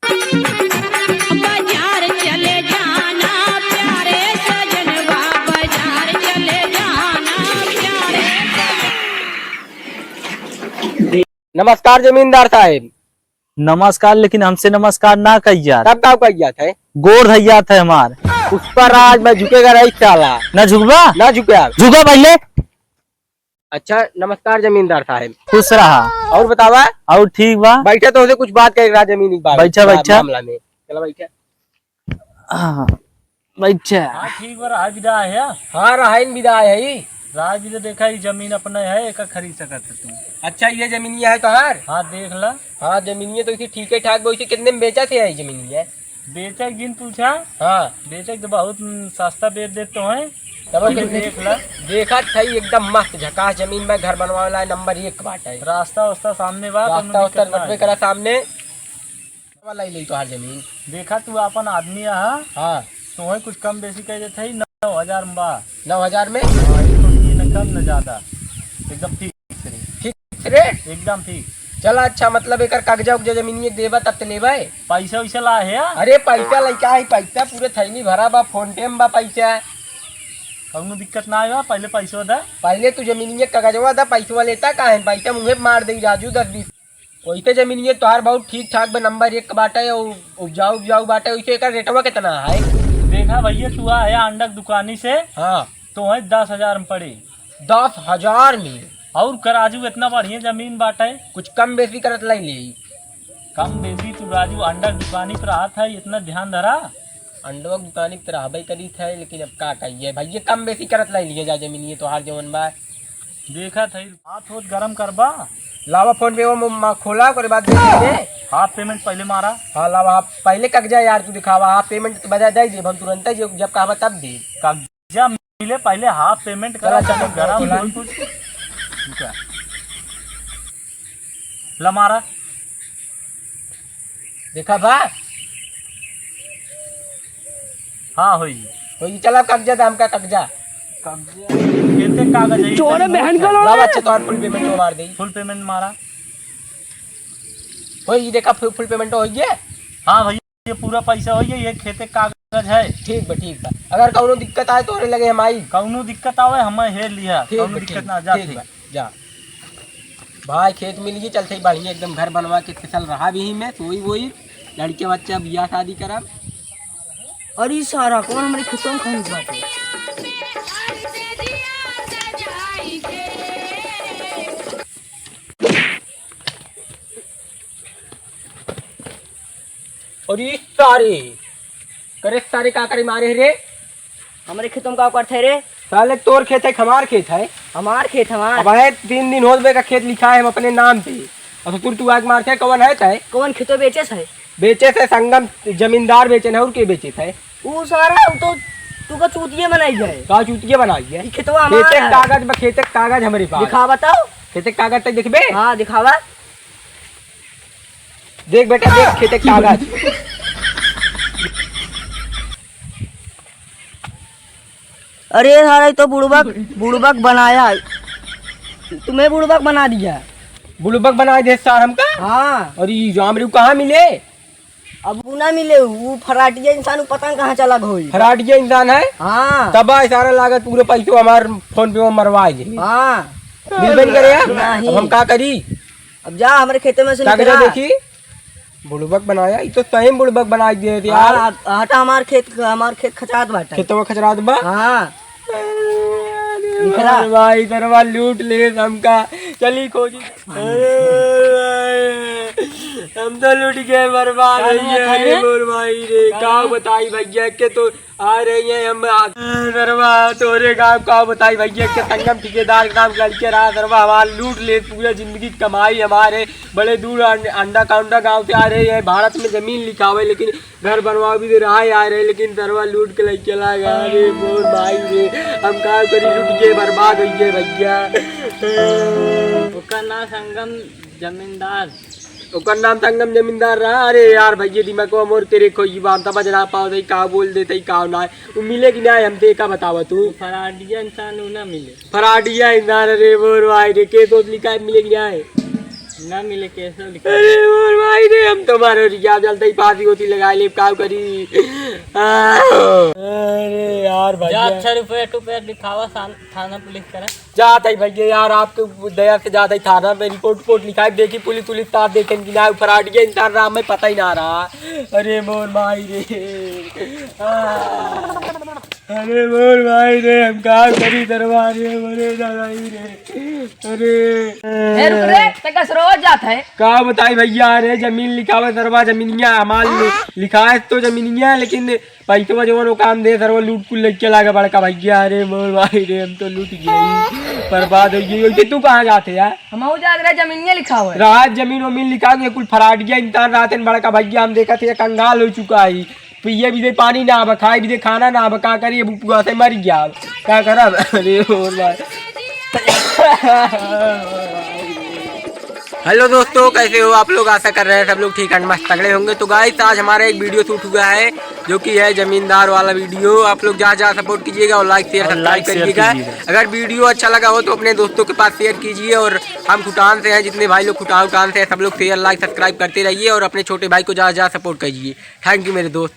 बाजार चले जाना प्यारे सजनवा, बाजार चले जाना प्यारे। नमस्कार जमींदार साहब। नमस्कार, लेकिन हमसे नमस्कार ना कहिया। तब का कहिया था गोड़ धैया थे हमार। उस पर आज मैं झुकेगा नहीं साला। ना झुकबा, ना झुका। झुका पहले। अच्छा नमस्कार जमींदार साहब। खुश रहा। और बतावा। और ठीक बा। बैठे तो उसे कुछ बात करेगा जमीनी बात बैठा बैठा मामला में। चलो बैठा। हाँ, बैठा। हाँ ठीक बा, राज विदा है। हाँ रहाइन विदाई है ही। राज विदा देखा ही जमीन अपने है, एक खरीद सकत है तू। अच्छा ये जमीनिया है तोहार। हाँ देख ला। हाँ जमीनिया तो इसी ठीक है ठाक वैसे कितने में बेचा थे यही जमीनिया। बेचक जिन पूछा, हाँ बेचक तो बहुत सस्ता बेच देते हैं। तब देख ला। देखा था एकदम मस्त झकास जमीन में घर बनवाला है, नंबर 1 बाट है। रास्ता वास्ता सामने बा, रास्ता उस्ता बटवे करा सामने वाला ही ले तोहार जमीन। देखा तू अपन आदमी है हाँ तो है कुछ कम बेसी कह देते 9,000 में बा। 9,000 में न कम न ज्यादा, एकदम ठीक ठीक रेट एकदम ठीक। चला। अच्छा मतलब एक कागजा उगजा जमीनिए देवा तब तो लेबा है। पैसा वैसा ला है। अरे पैसा लइका है, पैसा पूरे थैली भरा बा, फोन पे में बा पैसा। कौनो दिक्कत ना आएगा, पहले पैसा दे। पहले तू जमीनिए कागजवा दा, पैसा लेता का है, पैसा मुँहे मार दे राजू 10-20। वैसे जमीनिए तोहार बहुत ठीक ठाक बा, नंबर 1 बाटे और उपजाऊ उपजाऊ बाटे। वैसे एक रेटवा कितना है। देखा भैया तू आया अंडा की दुकानी से हाँ तो है 10,000 में पड़ी। 10,000 में और कराजू इतना बढ़िया जमीन बाटे। कुछ कम बेसी करत लाई ले। कम बेसी तू राजू अंडा की दुकानी पर आता है, इतना ध्यान धरा। अंडवा की दुकानी पर रहबे करी थे, लेकिन अब का कहिए भैया कम बेसी करत लाई लिए जा जमीनिए तोहार जवन बा। देखा था हाथ होत गरम करबा। लावा फोन पे वो खोला ओकरे बाद दे दे। हाफ पेमेंट पहले मारा। हाँ लावा आप पहले कागजा यार तू दिखावा। हाफ पेमेंट तो बजा दे हम तुरंत ही जब कहा तब दे। कागजा मिले पहले हाफ पेमेंट करा, चलो गरम हो कुछ। रुका। ला मारा। देखा बा। हाँ हुई। तो ये चला कागजा दाम का कागजा। कितने कागज है? चोरे बहन का लावा। अच्छा तो फुल पेमेंट तो मार दे। फुल पेमेंट मारा। हो ये देखा फुल पेमेंट हो गया। हाँ भैया ये पूरा पैसा हो गया, ये खेते कागज है। ठीक बा ठीक बा। अगर कौनो दिक्कत आए तो लगे हम आई। कौनो दिक्कत आवे हमें हेर लिया। कौनो दिक्कत ना जा। जा भाई खेत में लिए चलते ही बढ़िया एकदम घर बनवा के फिसल रहा भी ही में सोई वही लड़के बच्चा बियाह शादी करा। अरे सारा कौन हमारे खेतों में खरीद बाटे। और ये सारे करे सारे का करे मारे रे। हमारे खेतों में का करते रे। साले तोर खेत है हमार खेत है। हमार खेत हमार। अब है 3 दिन हो गए का खेत लिखा है हम अपने नाम पे। और तू आज मारते कौन है चाहे कौन खेतों बेचे है। बेचे थे संगम जमींदार बेचे न और के बेचे थे। वो सारा तो तू का चूतिये बनाई जाए। का चूतिया बनाई है। खेतवा हमारा खेते है। कागज खेते कागज हमारे पास। दिखा बताओ। खेते कागज तक देखबे। हाँ दिखावा। देख बेटा देख खेते कागज। अरे सारा तो बुड़बक बनाया। तुम्हें बुड़बक बना दिया। बुलबक बनाए दे सार हमका। हाँ और ये जामरू कहाँ मिले। अब वो ना मिले, वो फराटिया इंसान को पता कहाँ चला गई। फराटिया इंसान है। हाँ तब सारा लागत पूरे पैसे हमारे फोन पे मरवाए दे। हाँ मिलबे नहीं करे यार। नहीं। अब हम का करी। अब जा हमारे खेते में से कागजा निकला। देखी बुड़बक बनाया। ये तो सही बुड़बक बनाई दे यार। हाँ, हटा हमार खेत खचात बाटा। खेतवा खचरात बा। हाँ अरे भाई तरवा लूट ले हमका। चली खोजी। हम तो लूट गए बर्बाद हो गए मोर भाई रे। का बताई भैया के तो आ रही है हम दरवा तोरे गाँव का बताई भैया के संगम ठेकेदार के नाम लड़के रहा दरवा हमारा लूट ले पूरा जिंदगी कमाई हमारे बड़े दूर अंडा काउंडा गाँव से आ रहे हैं। भारत में जमीन लिखा हुआ है लेकिन घर बनवा भी दे रहा है आ रहे लेकिन दरवा लूट के लेके चला गया रे मोर भाई रे। हम का करी लूट के बर्बाद हो गए भैया। उसका नाम संगम जमींदार। ओकर नाम संगम जमींदार रहा। अरे यार भैया दिमाग को मोर तेरे कोई बात समझ ना पाओ दई का बोल देते का ना वो मिले कि ना हम का बतावा तू। फराडिया इंसान ना मिले। फराडिया इंसान रे मोर भाई रे के तो लिखा है मिले कि ना है। ना मिले कैसे लिखा अरे मोर भाई रे हम तो मारो रिया जल्दी फांसी होती लगा ले काम करी। अरे यार भाई जा रुपये टुपये लिखावा थाना पुलिस करा जाता ही भैया यार आपके दया से ज्यादा ही थाना में रिपोर्ट लिखा देखी पुलिस तार देखे कि ना फराट गया इंसान राम में पता ही ना रहा। अरे मोर भाई रे अरे मोर भाई रे हम काम करी दरबारे मोरे दादाई रे। अरे रुक रे तकस रोज जाता है का बताई भैया अरे जमीन लिखा हुआ सरवा जमीनिया हमारे लिखा है तो जमीनिया लेकिन भाई तो जो काम दे सर वो लूट कुल लग के लागा बड़का भैया। अरे मोर भाई रे हम तो लूट गए बर्बाद हो गई। तू कहाँ जाते यार हम जा रहे जमीनिया लिखा हुआ है रात जमीन वमीन लिखा गया कुल फराट गया इंसान रात बड़का भैया हम देखा थे कंगाल हो चुका है। पिए भी दे पानी ना अब खाए भी दे खाना ना अब क्या करिए बुआ से मर गया अब क्या करा। अरे मोर भाई हेलो दोस्तों कैसे हो आप लोग आशा कर रहे हैं सब लोग ठीक है मस्त तगड़े होंगे। तो गाइस आज हमारा एक वीडियो शूट हुआ है जो कि है जमींदार वाला वीडियो। आप लोग जहाँ सपोर्ट कीजिएगा और लाइक शेयर सब्सक्राइब करिएगा। अगर वीडियो अच्छा लगा हो तो अपने दोस्तों के पास शेयर कीजिए। और हम खुटान से हैं जितने भाई लोग खुटान से हैं सब लोग शेयर लाइक सब्सक्राइब करते रहिए और अपने छोटे भाई को जहाँ सपोर्ट कीजिए। थैंक यू मेरे दोस्त।